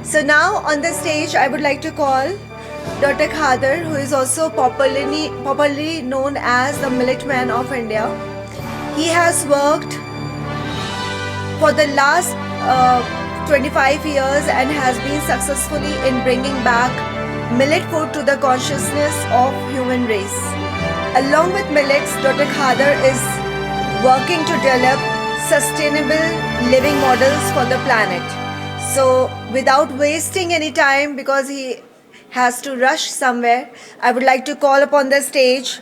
So now on the stage, I would like to call Dr. Khader, who is also popularly known as the Millet Man of India. He has worked for the last 25 years and has been successfully in bringing back millet food to the consciousness of human race. Along with millets, Dr. Khader is working to develop sustainable living models for the planet. So without wasting any time, because he has to rush somewhere, I would like to call upon the stage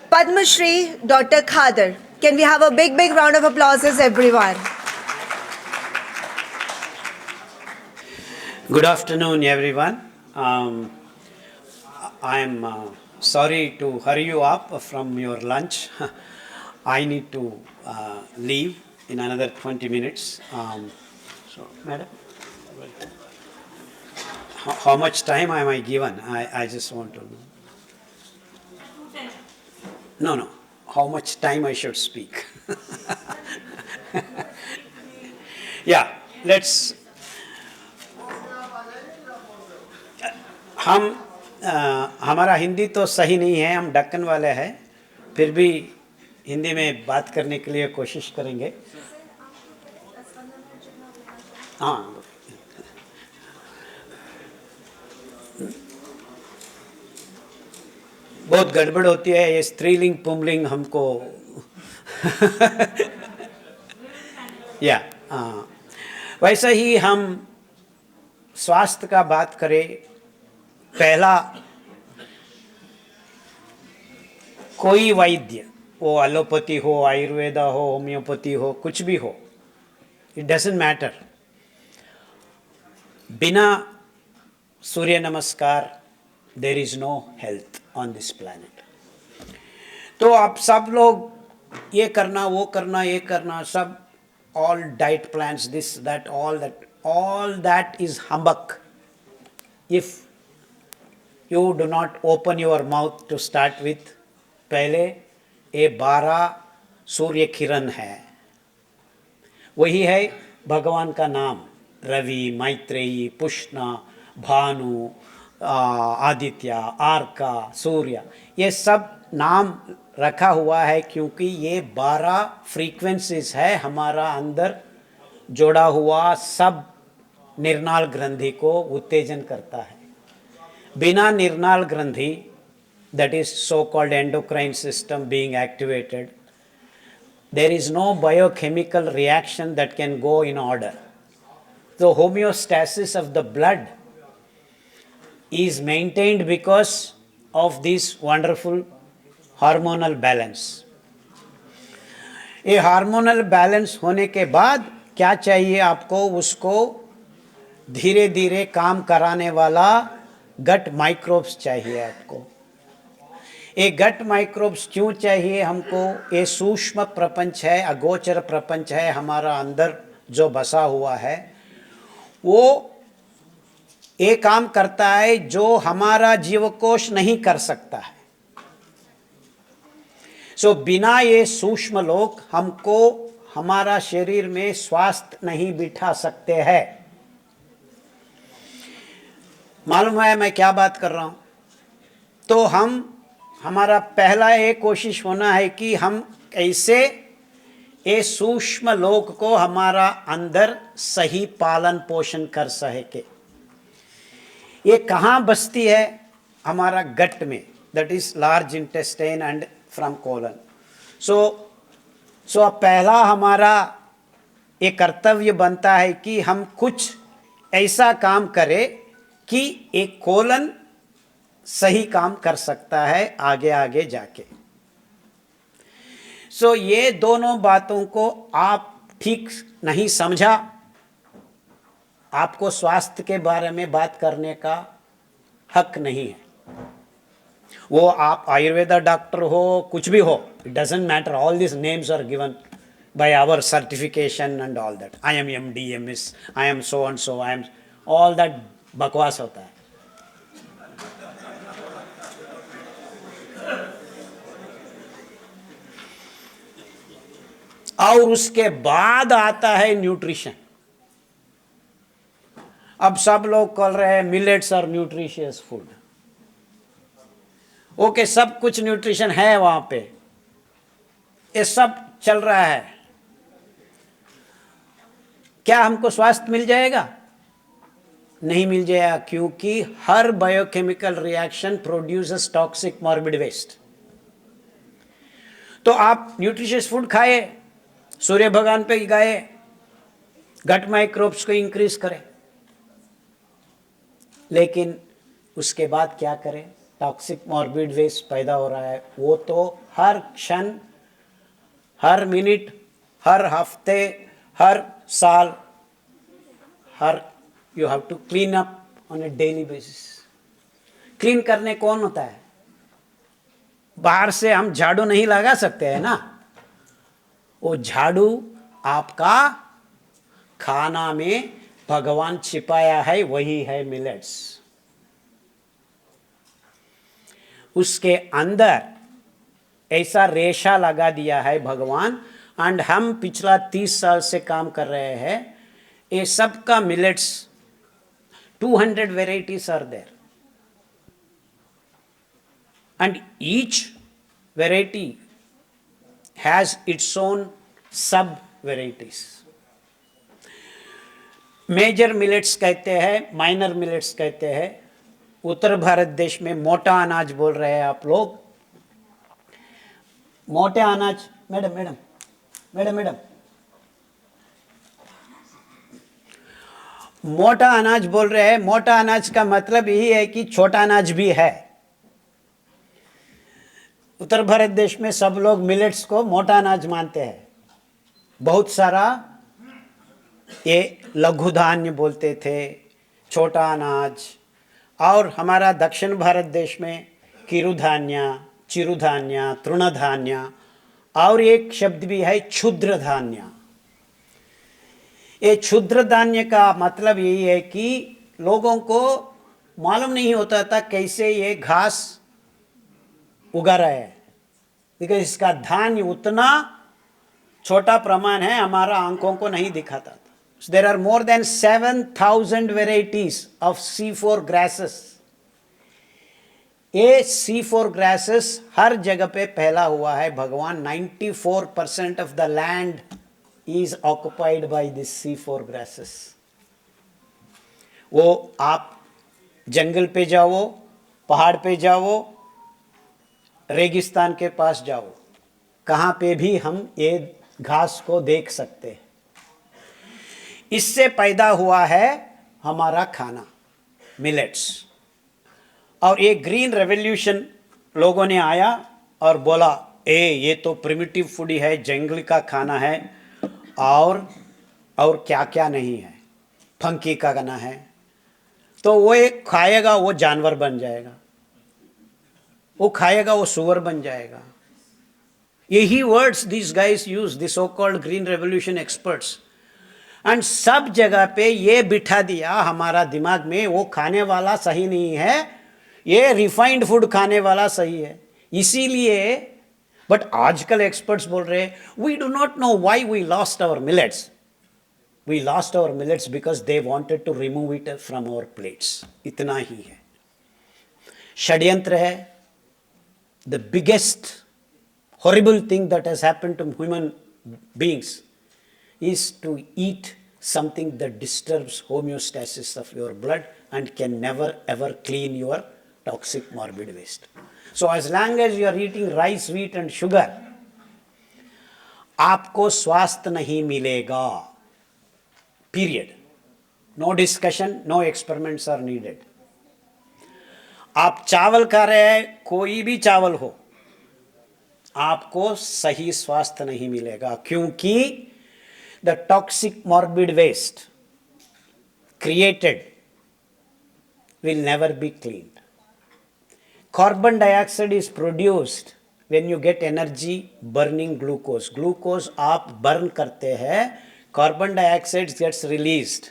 Padmashree Dr. Khader. Can we have a big round of applauses, everyone? Good afternoon, everyone. I'm sorry to hurry you up from your lunch. I need to leave in another 20 minutes. So, madam, how much time am I given? I just want to know. No. How much time I should speak? Yeah, let's. हमारा हिंदी तो सही नहीं है, हम दक्कन वाले हैं, फिर भी हिंदी में बात करने के लिए कोशिश करेंगे. हाँ, बहुत गड़बड़ होती है ये स्त्रीलिंग पुंलिंग हमको. या वैसे ही हम स्वास्थ्य का बात करें, पहला कोई वैद्य, वो एलोपैथी हो, आयुर्वेदा हो, होम्योपैथी हो, कुछ भी हो, इट डजंट मैटर, बिना Surya Namaskar there is no health on this planet. तो आप सब लोग ये करना, वो करना, ये करना, सब all diet plans, this, that, all that is humbug if you do not open your mouth to start with. पहले ये 12 सूर्य किरण है, वही है भगवान का नाम. रवि, मैत्रेयी, पुष्णा, भानु, आदित्य, आर्का, सूर्य, ये सब नाम रखा हुआ है क्योंकि ये 12 फ्रीक्वेंसीज है हमारा अंदर जोड़ा हुआ, सब निर्नाल ग्रंथि को उत्तेजन करता है. बिना निर्नाल ग्रंथि, that is so called endocrine system being activated, there is no biochemical reaction that can go in order. The homeostasis of the blood is maintained because of this wonderful hormonal balance. ये hormonal balance होने के बाद क्या चाहिए आपको? उसको धीरे धीरे काम कराने वाला गट माइक्रोब्स चाहिए आपको. ये गट माइक्रोब्स क्यों चाहिए हमको? ये सूक्ष्म प्रपंच है, अगोचर प्रपंच है हमारा अंदर जो बसा हुआ है, वो ये काम करता है जो हमारा जीवकोश नहीं कर सकता है. सो बिना ये सूक्ष्म लोग हमको हमारा शरीर में स्वास्थ्य नहीं बिठा सकते हैं. मालूम है मैं क्या बात कर रहा हूं? तो हमारा पहला ये कोशिश होना है कि हम कैसे ये सूक्ष्म लोग को हमारा अंदर सही पालन पोषण कर सके. ये कहाँ बसती है? हमारा गट में, that is large intestine and from colon. So पहला हमारा ये कर्तव्य बनता है कि हम कुछ ऐसा काम करें कि एक कोलन सही काम कर सकता है आगे आगे जाके. सो ये दोनों बातों को आप ठीक नहीं समझा, आपको स्वास्थ्य के बारे में बात करने का हक नहीं है. वो आप आयुर्वेदा डॉक्टर हो, कुछ भी हो, it doesn't matter. All this names are given by our certification and all that. I am MD, MS, I am so and so, I am, all that बकवास होता है. और उसके बाद आता है न्यूट्रिशन. अब सब लोग कह रहे हैं मिलेट्स और न्यूट्रिशियस फूड। ओके, सब कुछ न्यूट्रिशन है वहां पे, ये सब चल रहा है, क्या हमको स्वास्थ्य मिल जाएगा? नहीं मिल जाएगा, क्योंकि हर biochemical reaction produces toxic morbid waste. तो आप न्यूट्रिशियस फूड खाए, सूर्य भगवान पे गाए, गट माइक्रोब्स को इंक्रीज करें, लेकिन उसके बाद क्या करें? टॉक्सिक मॉर्बिड वेस्ट पैदा हो रहा है, वो तो हर क्षण, हर मिनट, हर हफ्ते, हर साल, हर you have to clean up on a daily basis. Clean करने कौन होता है? बाहर से हम झाड़ू नहीं लगा सकते हैं ना, वो झाड़ू आपका खाना में भगवान छिपाया है, वही है मिलेट्स। उसके अंदर ऐसा रेशा लगा दिया है भगवान, एंड हम पिछला 30 साल से काम कर रहे हैं, ये सब का millets 200 varieties are there, and each variety has its own sub varieties. Major millets कहते हैं, माइनर मिलेट्स कहते हैं। उत्तर भारत देश में मोटा अनाज बोल रहे हैं आप लोग, मोटे अनाज। मैडम मैडम मैडम मैडम मोटा अनाज बोल रहे हैं। मोटा अनाज का मतलब यही है कि छोटा अनाज भी है। उत्तर भारत देश में सब लोग मिलेट्स को मोटा अनाज मानते हैं। बहुत सारा ये लघु धान्य बोलते थे, छोटा अनाज। और हमारा दक्षिण भारत देश में किरुधान्य, चिरुधान्य, तृणधान्य, और एक शब्द भी है क्षुद्र धान्य। ये क्षुद्र धान्य का मतलब यही है कि लोगों को मालूम नहीं होता था कैसे ये घास उगा रहे हैं, बिकॉज इसका धान्य उतना छोटा प्रमाण है, हमारा आंखों को नहीं दिखाता था। So there are more than 7,000 varieties of C4 grasses. ये C4 grasses हर जगह पे फैला हुआ है भगवान। 94% of the land is occupied by this C4 grasses. वो आप जंगल पे जाओ, पहाड़ पे जाओ, रेगिस्तान के पास जाओ, कहाँ पे भी हम ये घास को देख सकते हैं। इससे पैदा हुआ है हमारा खाना मिलेट्स। और ये ग्रीन रेवोल्यूशन लोगों ने आया और बोला ये तो प्रिमिटिव फूड ही है, जंगल का खाना है, और क्या क्या नहीं है, फंकी का खाना है, तो वो एक खाएगा वो जानवर बन जाएगा, वो खाएगा वो सुअर बन जाएगा। यही words this guys use, this so called green revolution experts. And सब जगह पे ये बिठा दिया हमारा दिमाग में, वो खाने वाला सही नहीं है, ये रिफाइंड फूड खाने वाला सही है। इसीलिए बट आजकल एक्सपर्ट्स बोल रहे हैं we do not know why we lost our millets. We lost our millets because they wanted to remove it from our plates. इतना ही है, षड्यंत्र है। The biggest horrible thing that has happened to human beings is to eat something that disturbs homeostasis of your blood and can never ever clean your toxic morbid waste. So as long as you are eating rice, wheat and sugar, आपको स्वास्थ्य नहीं मिलेगा, period. No discussion, no experiments are needed. आप चावल खा रहे हैं, कोई भी चावल हो, आपको सही स्वास्थ्य नहीं मिलेगा, क्योंकि the toxic morbid waste created will never be cleaned. Carbon dioxide is produced when you get energy burning glucose. Glucose आप बर्न करते हैं, carbon dioxide gets released,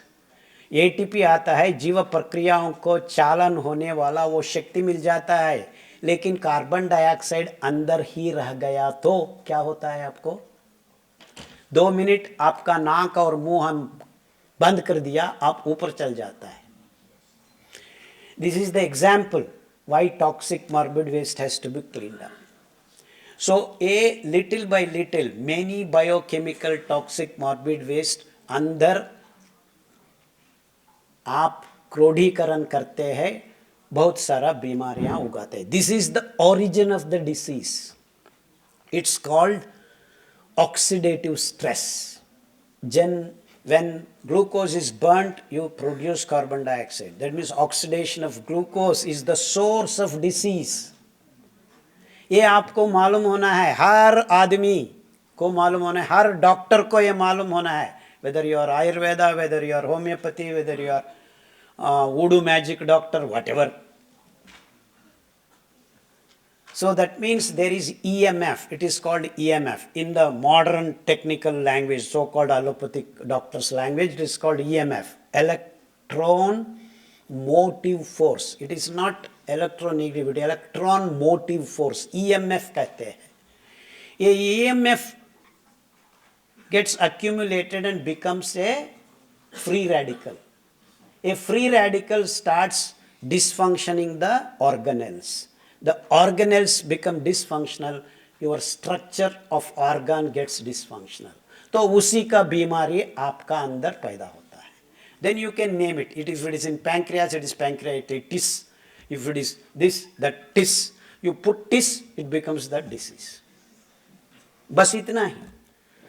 ATP आता है, जीव प्रक्रियाओं को चालन होने वाला वो शक्ति मिल जाता है. लेकिन कार्बन डाइऑक्साइड अंदर ही रह गया तो क्या होता है? आपको 2 मिनट आपका नाक और मुंह हम बंद कर दिया, आप ऊपर चल जाता है. This is the example why toxic morbid waste has to be cleaned up. So, a little by little, many biochemical toxic morbid waste अंदर आप क्रोढ़ीकरण करते हैं, बहुत सारा बीमारियां उगाते हैं. This is the origin of the disease. It's called oxidative stress. When glucose is burnt, you produce carbon dioxide. That means oxidation of glucose is the source of disease. ये आपको मालूम होना है, हर आदमी को मालूम होना है, हर डॉक्टर को ये मालूम होना है, whether you are Ayurveda, whether you are homeopathy, whether you are voodoo magic doctor, whatever. So that means there is EMF. It is called EMF. In the modern technical language, so-called allopathic doctor's language, it is called EMF. Electron motive force. It is not electronegativity, electron motive force. EMF कहते हैं. ये EMF gets accumulated and becomes a free radical. A free radical starts dysfunctioning the organelles. The organelles become dysfunctional, your structure of organ gets dysfunctional. तो उसी का बीमारी आपका अंदर पैदा होता है. Then you can name it. If it is in pancreas, it is pancreatitis. If it is this, that tis. You put tis, it becomes that disease. बस इतना ही.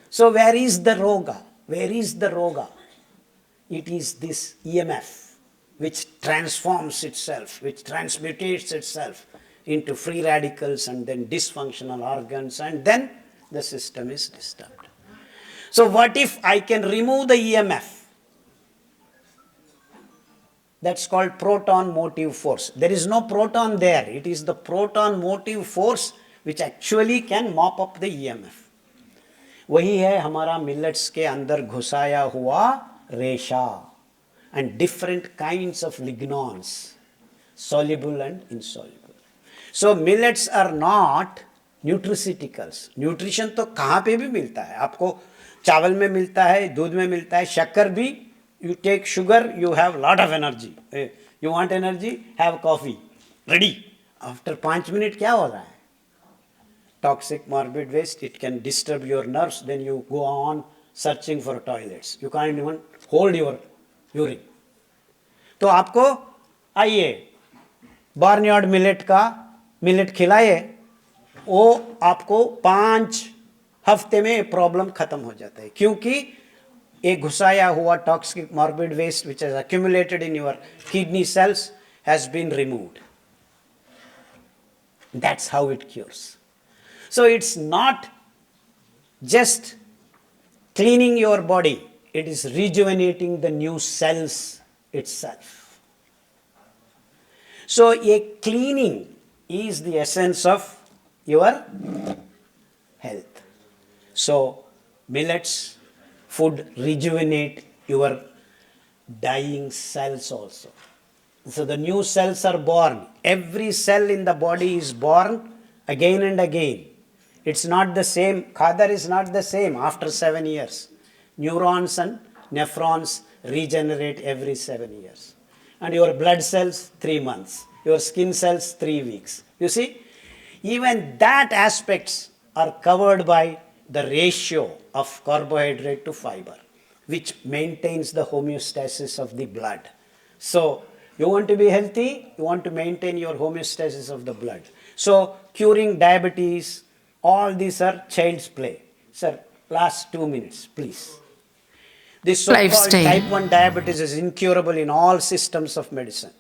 So where is the roga? Where is the roga? It is this EMF which transforms itself, which transmutates itself into free radicals and then dysfunctional organs, and then the system is disturbed. So what if I can remove the EMF? That's called proton motive force. There is no proton there. It is the proton motive force which actually can mop up the EMF. वही है हमारा millets के अंदर घुसाया हुआ रेशा and different kinds of lignons, soluble and insoluble. So millets are not nutraceuticals. Nutrition तो कहाँ पे भी मिलता है, आपको चावल में मिलता है, दूध में मिलता है, शक्कर भी. You take sugar, you have lot of energy. You want energy? Have coffee. Ready. After 5 minutes क्या हो रहा है? Toxic morbid waste, it can disturb your nerves, then you go on searching for toilets. You can't even hold your urine. तो आपको आइए barnyard millet का millet खिलाए, वो आपको 5 हफ्ते में प्रॉब्लम खत्म हो जाता है, क्योंकि एक घुसाया हुआ toxic morbid waste which has accumulated in your kidney cells has been removed. That's how it cures. So it's not just cleaning your body, it is rejuvenating the new cells itself. So a cleaning is the essence of your health. So millets food rejuvenate your dying cells also. So the new cells are born. Every cell in the body is born again and again. It's not the same. Khader is not the same after 7 years. Neurons and nephrons regenerate every 7 years. And your blood cells, 3 months. Your skin cells, 3 weeks. You see, even that aspects are covered by the ratio of carbohydrate to fiber, which maintains the homeostasis of the blood. So, you want to be healthy, you want to maintain your homeostasis of the blood. So, curing diabetes, all these are child's play. Sir, last 2 minutes, please. This so-called type 1 diabetes is incurable in all systems of medicine,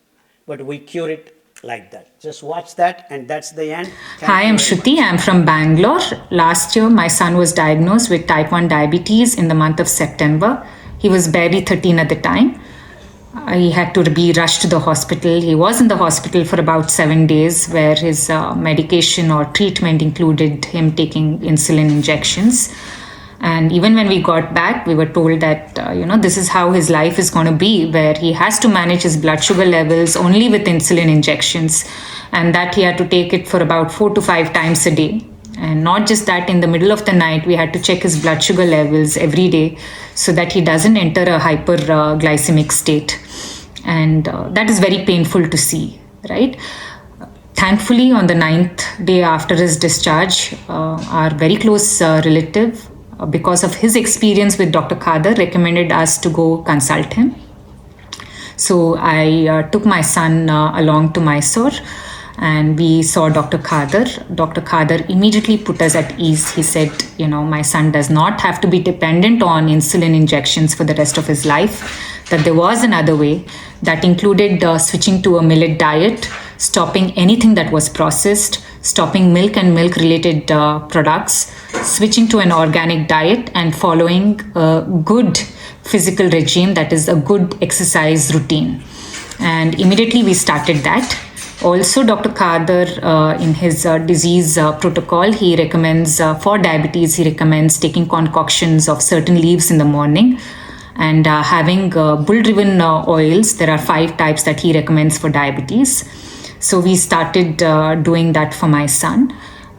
but we cure it like that. Just watch that, and that's the end. Hi, I'm Shruti. I'm from Bangalore. Last year, my son was diagnosed with type 1 diabetes in the month of September. He was barely 13 at the time. He had to be rushed to the hospital. He was in the hospital for about 7 days, where his medication or treatment included him taking insulin injections. And even when we got back, we were told that, this is how his life is going to be, where he has to manage his blood sugar levels only with insulin injections, and that he had to take it for about 4 to 5 times a day. And not just that, in the middle of the night, we had to check his blood sugar levels every day so that he doesn't enter a hyperglycemic state. And that is very painful to see, right? Thankfully, on the 9th day after his discharge, our very close relative, because of his experience with Dr. Khader, recommended us to go consult him. So I took my son along to Mysore and we saw Dr. Khader. Dr. Khader immediately put us at ease. He said, my son does not have to be dependent on insulin injections for the rest of his life, that there was another way that included switching to a millet diet, stopping anything that was processed, stopping milk and milk-related products, switching to an organic diet, and following a good physical regime, that is a good exercise routine. And immediately we started that. Also, Dr. Khader, in his disease protocol, he recommends for diabetes, he recommends taking concoctions of certain leaves in the morning and having bull-driven oils. There are 5 types that he recommends for diabetes. So we started doing that for my son.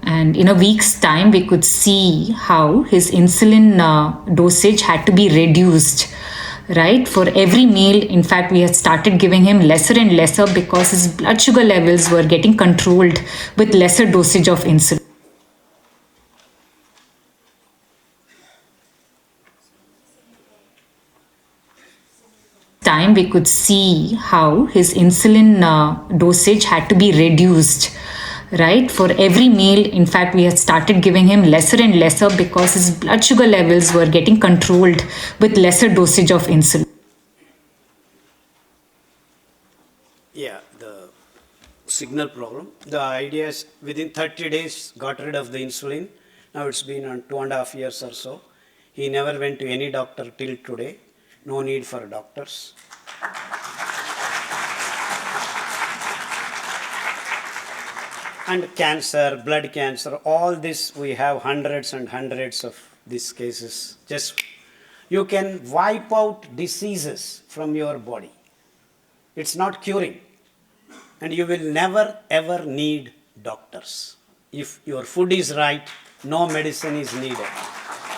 And in a week's time, we could see how his insulin dosage had to be reduced, right? For every meal, in fact, we had started giving him lesser and lesser because his blood sugar levels were getting controlled with lesser dosage of insulin. Time we could see how his insulin dosage had to be reduced, right? For every meal, in fact, we had started giving him lesser and lesser because his blood sugar levels were getting controlled with lesser dosage of insulin. Yeah, the signal problem. The idea is within 30 days got rid of the insulin. Now it's been on 2.5 years or so. He never went to any doctor till today. No need for doctors. And cancer, blood cancer, all this, we have hundreds and hundreds of these cases. Just you can wipe out diseases from your body. It's not curing. And you will never ever need doctors. If your food is right, no medicine is needed.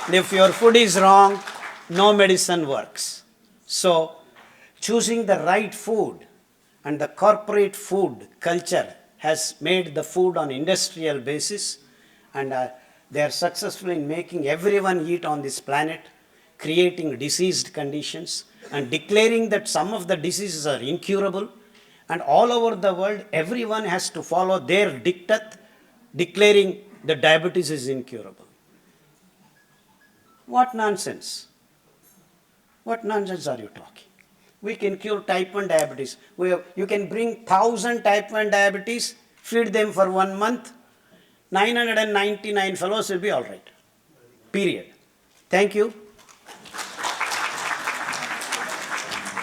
And if your food is wrong, no medicine works. So, choosing the right food, and the corporate food culture has made the food on industrial basis, and they are successful in making everyone eat on this planet, creating diseased conditions, and declaring that some of the diseases are incurable, and all over the world, everyone has to follow their diktat, declaring that diabetes is incurable. What nonsense! What nonsense are you talking? We can cure type 1 diabetes. You can bring 1,000 type 1 diabetes, feed them for 1 month, 999 fellows will be all right. Period. Thank you.